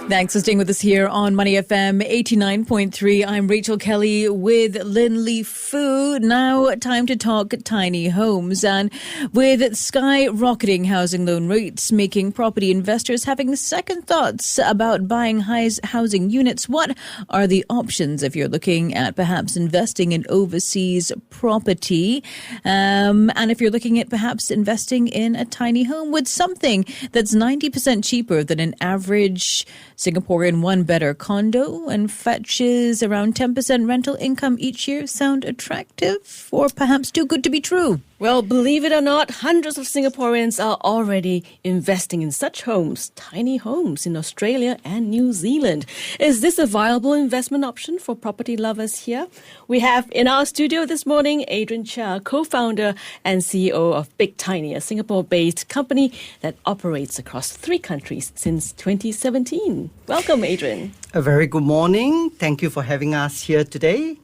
Thanks for staying with us here on Money FM 89.3. I'm Rachel Kelly with Lynlee Foo. Now, time to talk tiny homes. And with skyrocketing housing loan rates making property investors having second thoughts about buying housing units, what are the options if you're looking at perhaps investing in overseas property? And if you're looking at perhaps investing in a tiny home with something that's 90% cheaper than an average Singaporean one-bedder condo and fetches around 10% rental income each year, sound attractive or perhaps too good to be true? Well, believe it or not, hundreds of Singaporeans are already investing in such homes, tiny homes in Australia and New Zealand. Is this a viable investment option for property lovers here? We have in our studio this morning Adrian Chia, co-founder and CEO of Big Tiny, a Singapore-based company that operates across 3 countries since 2017. Welcome, Adrian. A very good morning. Thank you for having us here today.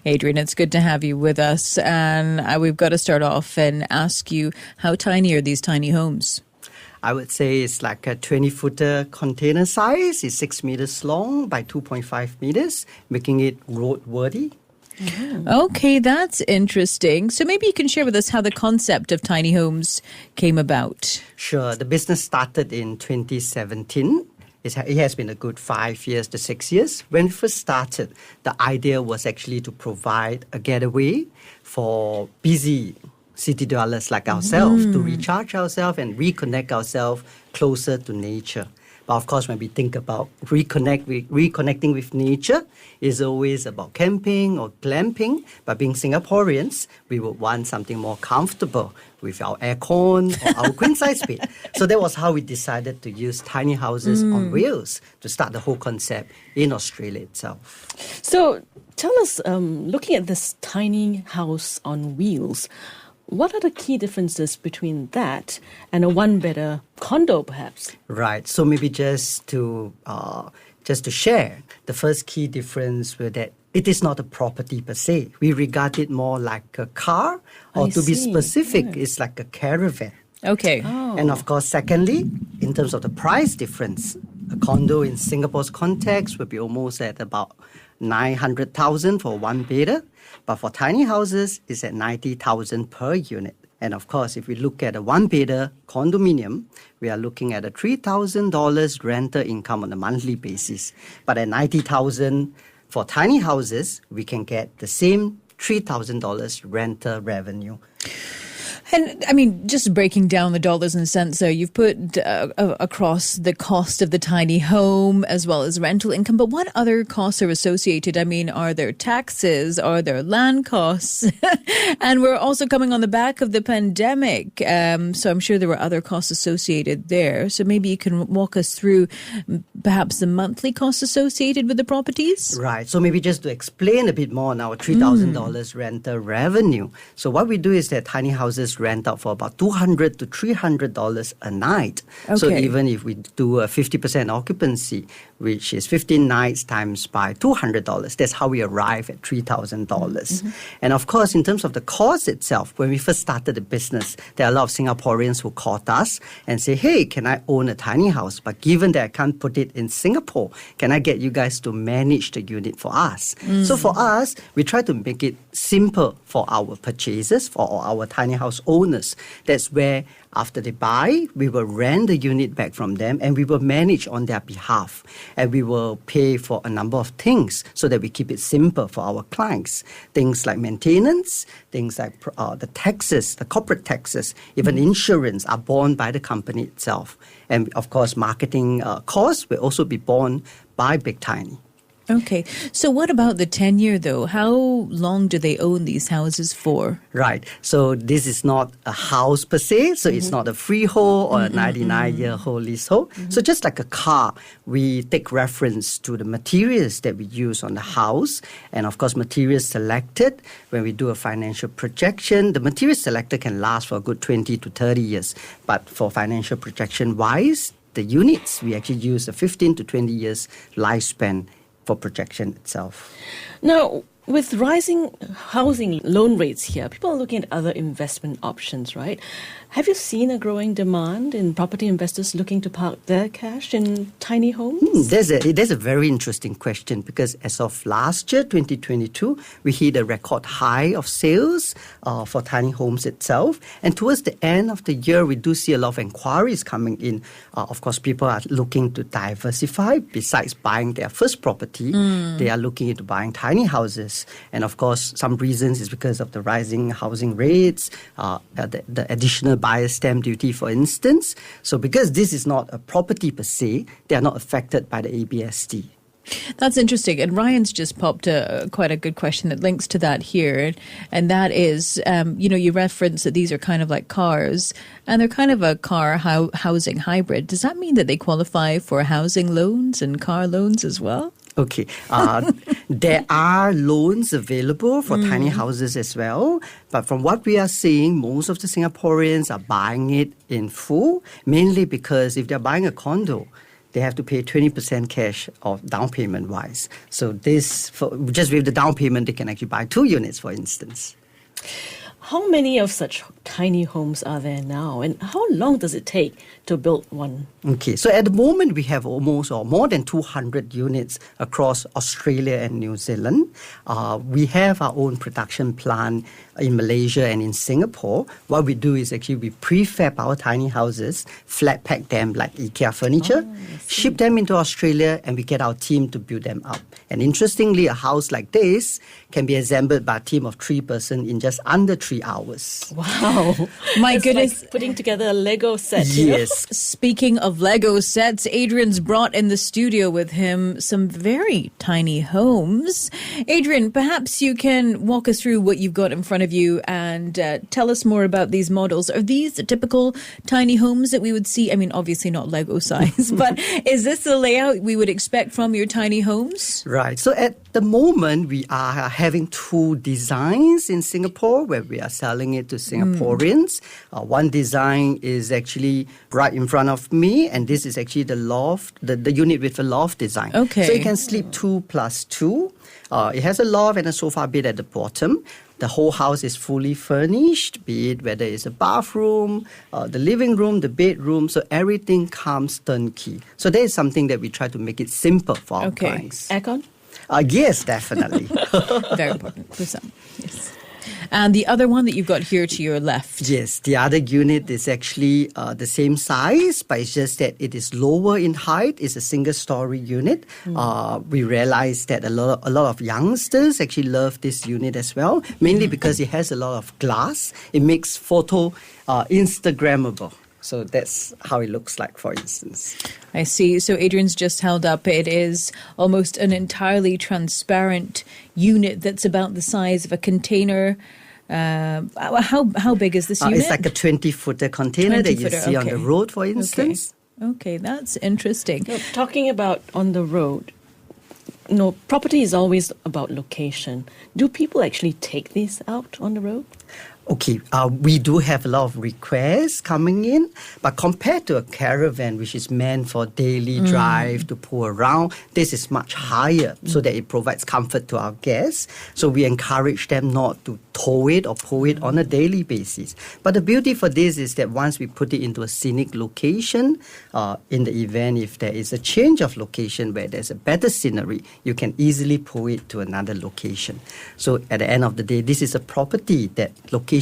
Adrian, it's good to have you with us. And we've got to start off and ask you, how tiny are these tiny homes? I would say it's like a 20-footer container size. It's 6 meters long by 2.5 meters, making it roadworthy. Mm-hmm. Okay, that's interesting. So maybe you can share with us how the concept of tiny homes came about. Sure. The business started in 2017. It has been a good 5 years to 6 years. When we first started, the idea was actually to provide a getaway for busy city dwellers like ourselves to recharge ourselves and reconnect ourselves closer to nature. But of course, when we think about reconnecting with nature, is always about camping or glamping. But being Singaporeans, we would want something more comfortable with our aircon or our queen-size bed. So that was how we decided to use tiny houses on wheels to start the whole concept in Australia itself. So tell us, looking at this tiny house on wheels, what are the key differences between that and a one-bedder condo, perhaps? Right. So maybe just to share, the first key difference was that it is not a property per se. We regard it more like a car, or to be specific, it's like a caravan. Okay. Oh. And of course, secondly, in terms of the price difference, a condo in Singapore's context would be almost at about 900,000 for one bedder. But for tiny houses, it's at 90,000 per unit. And of course, if we look at a one-bedder condominium, we are looking at a $3,000 rental income on a monthly basis. But at 90,000 for tiny houses, we can get the same $3,000 rental revenue. And I mean, just breaking down the dollars and cents, so you've put across the cost of the tiny home as well as rental income. But what other costs are associated? I mean, are there taxes? Are there land costs? And we're also coming on the back of the pandemic. So I'm sure there were other costs associated there. So maybe you can walk us through perhaps the monthly costs associated with the properties? Right. So maybe just to explain a bit more on our $3,000 rental revenue. So what we do is that tiny houses rent out for about $200 to $300 a night. Okay. So even if we do a 50% occupancy, which is 15 nights times by $200, that's how we arrive at $3,000. And of course, in terms of the cost itself, when we first started the business, there are a lot of Singaporeans who called us and say, hey, can I own a tiny house? But given that I can't put it in Singapore, can I get you guys to manage the unit for us? So for us, we try to make it simple for our purchasers, for our tiny house owners. That's where after they buy, we will rent the unit back from them and we will manage on their behalf. And we will pay for a number of things so that we keep it simple for our clients. Things like maintenance, things like the taxes, the corporate taxes, even insurance are borne by the company itself. And of course, marketing costs will also be borne by Big Tiny. Okay. So what about the tenure, though? How long do they own these houses for? Right. So this is not a house per se. So it's not a freehold or a 99-year-old leasehold. So just like a car, we take reference to the materials that we use on the house. And of course, materials selected, when we do a financial projection, the materials selected can last for a good 20 to 30 years. But for financial projection-wise, the units, we actually use a 15 to 20 years lifespan for projection itself. Now, With rising housing loan rates here, people are looking at other investment options, right? Have you seen a growing demand in property investors looking to park their cash in tiny homes? There's a very interesting question because as of last year, 2022, we hit a record high of sales for tiny homes itself. And towards the end of the year, we do see a lot of inquiries coming in. Of course, people are looking to diversify. Besides buying their first property, they are looking into buying tiny houses. And of course, some reasons is because of the rising housing rates, the additional buyer's stamp duty, for instance. So because this is not a property per se, they are not affected by the ABSD. That's interesting. And Ryan's just popped quite a good question that links to that here. And that is, you reference that these are kind of like cars and they're kind of a car housing hybrid. Does that mean that they qualify for housing loans and car loans as well? Okay. There are loans available for tiny houses as well. But from what we are seeing, most of the Singaporeans are buying it in full, mainly because if they're buying a condo, they have to pay 20% cash of down payment wise. So just with the down payment, they can actually buy 2 units, for instance. How many of such tiny homes are there now, and how long does it take to build one? Okay, so at the moment we have almost or more than 200 units across Australia and New Zealand. We have our own production plant in Malaysia and in Singapore. What we do is actually we prefab our tiny houses, flat pack them like IKEA furniture, ship them into Australia, and we get our team to build them up. And interestingly, a house like this can be assembled by a team of 3 persons in just under 3 hours. Wow. My goodness. Like putting together a Lego set. Yes. Speaking of Lego sets, Adrian's brought in the studio with him some very tiny homes. Adrian, perhaps you can walk us through what you've got in front of you and tell us more about these models. Are these the typical tiny homes that we would see? I mean, obviously not Lego size, but is this the layout we would expect from your tiny homes? Right. So at the moment, we are having 2 designs in Singapore where we are selling it to Singaporeans. One design is actually right in front of me, and this is actually the loft, the unit with a loft design. Okay. So you can sleep 2 plus 2. It has a loft and a sofa bed at the bottom. The whole house is fully furnished, be it whether it's a bathroom, the living room, the bedroom. So everything comes turnkey. So that is something that we try to make it simple for our clients. Aircon? Yes, definitely. Very important for some. Yes. And the other one that you've got here to your left. Yes, the other unit is actually the same size, but it's just that it is lower in height. It's a single-story unit. We realized that a lot of youngsters actually love this unit as well, mainly because it has a lot of glass. It makes photo Instagrammable. So that's how it looks like, for instance. I see. So Adrian's just held up. It is almost an entirely transparent unit that's about the size of a container. How big is this unit? It's like a 20-footer container that you see on the road, for instance. Okay, that's interesting. Now, talking about on the road, property is always about location. Do people actually take these out on the road? Okay, we do have a lot of requests coming in, but compared to a caravan, which is meant for daily drive to pull around, this is much higher so that it provides comfort to our guests. So we encourage them not to tow it or pull it on a daily basis. But the beauty for this is that once we put it into a scenic location, in the event if there is a change of location where there's a better scenery, you can easily pull it to another location. So at the end of the day, this is a property that location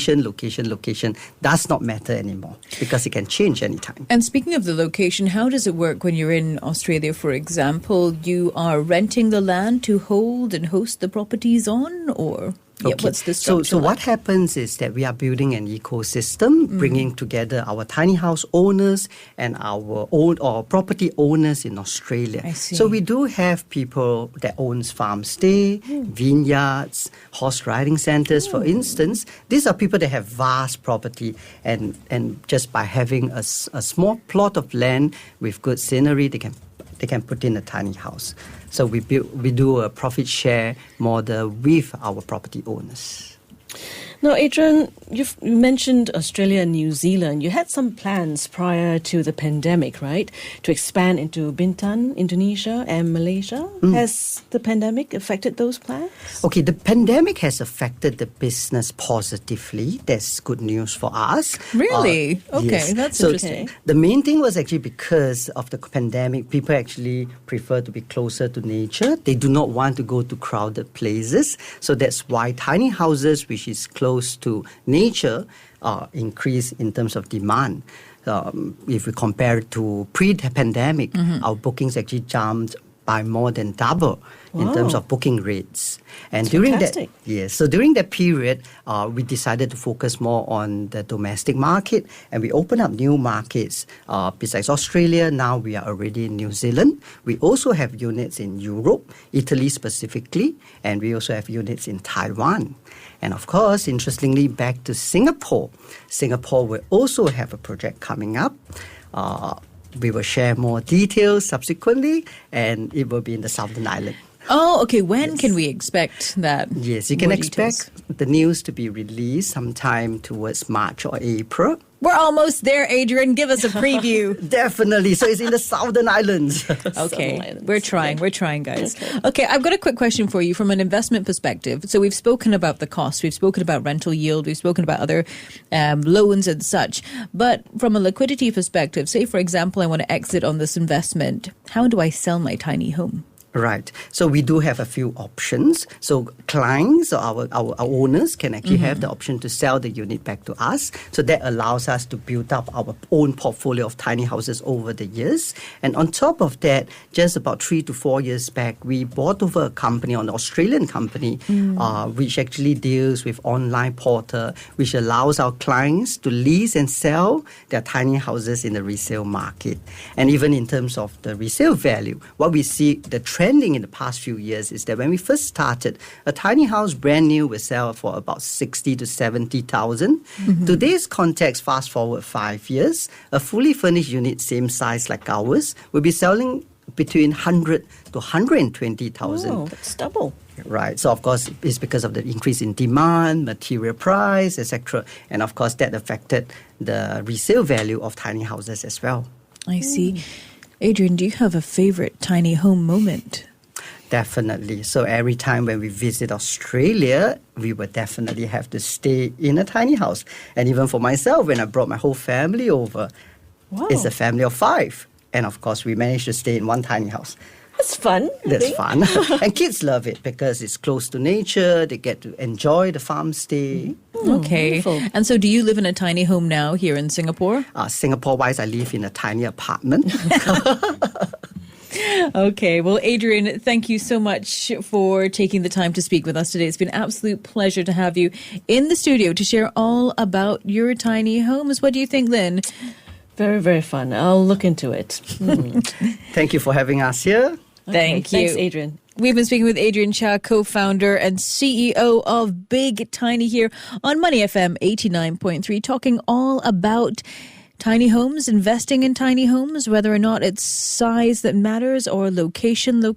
does not matter anymore because it can change anytime. And speaking of the location, how does it work when you're in Australia, for example? You are renting the land to hold and host the properties on, or... Yeah, what's the structure so what happens is that we are building an ecosystem, bringing together our tiny house owners and our own or property owners in Australia. I see. So we do have people that owns farm stay, vineyards, horse riding centers, for instance. These are people that have vast property, and just by having a small plot of land with good scenery, they can put in a tiny house. So we do a profit share model with our property owners. Now, Adrian, you mentioned Australia and New Zealand. You had some plans prior to the pandemic, right, to expand into Bintan, Indonesia, and Malaysia. Has the pandemic affected those plans? Okay, the pandemic has affected the business positively. That's good news for us. Really? Okay, yes. that's So interesting. the main thing was actually because of the pandemic, people actually prefer to be closer to nature. They do not want to go to crowded places. So that's why tiny houses, which is close to nature, increase in terms of demand. If we compare it to pre-pandemic, our bookings actually jumped by more than double in terms of booking rates. And during fantastic. so during that period, we decided to focus more on the domestic market, and we opened up new markets. Besides Australia, now we are already in New Zealand. We also have units in Europe, Italy specifically, and we also have units in Taiwan. And of course, interestingly, back to Singapore. Singapore will also have a project coming up. We will share more details subsequently, and it will be in the Southern Island. Oh, okay. When can we expect that? Yes, you can More expect the news to be released sometime towards March or April. We're almost there, Adrian. Give us a preview. Definitely. So it's in the Southern Islands. Okay, we're trying, guys. Okay, I've got a quick question for you from an investment perspective. So we've spoken about the cost, we've spoken about rental yield, we've spoken about other loans and such. But from a liquidity perspective, say, for example, I want to exit on this investment, how do I sell my tiny home? Right. So we do have a few options. So clients or our owners can actually have the option to sell the unit back to us. So that allows us to build up our own portfolio of tiny houses over the years. And on top of that, just about 3 to 4 years back, we bought over a company, an Australian company, which actually deals with online portal, which allows our clients to lease and sell their tiny houses in the resale market. And even in terms of the resale value, what we see, the trending in the past few years is that when we first started, a tiny house brand new will sell for about 60 to 70,000. Today's context, fast forward 5 years, a fully furnished unit same size like ours will be selling between 100 to 120,000. Oh, that's double. Right. So, of course, it's because of the increase in demand, material price, etc. And, of course, that affected the resale value of tiny houses as well. I see. Adrian, do you have a favorite tiny home moment? Definitely. So every time when we visit Australia, we would definitely have to stay in a tiny house. And even for myself, when I brought my whole family over, it's a family of 5. And of course, we managed to stay in one tiny house. That's fun. That's fun. And kids love it because it's close to nature. They get to enjoy the farm stay. Okay. Wonderful. And so do you live in a tiny home now here in Singapore? Singapore-wise, I live in a tiny apartment. Okay. Well, Adrian, thank you so much for taking the time to speak with us today. It's been an absolute pleasure to have you in the studio to share all about your tiny homes. What do you think, Lynn? Very, very fun. I'll look into it. Thank you for having us here. Thank you. Thanks, Adrian. We've been speaking with Adrian Chia, co-founder and CEO of Big Tiny here on Money FM 89.3, talking all about tiny homes, investing in tiny homes, whether or not it's size that matters or location. You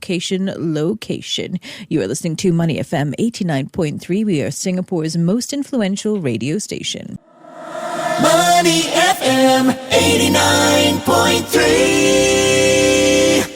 are listening to Money FM 89.3. We are Singapore's most influential radio station. Money FM 89.3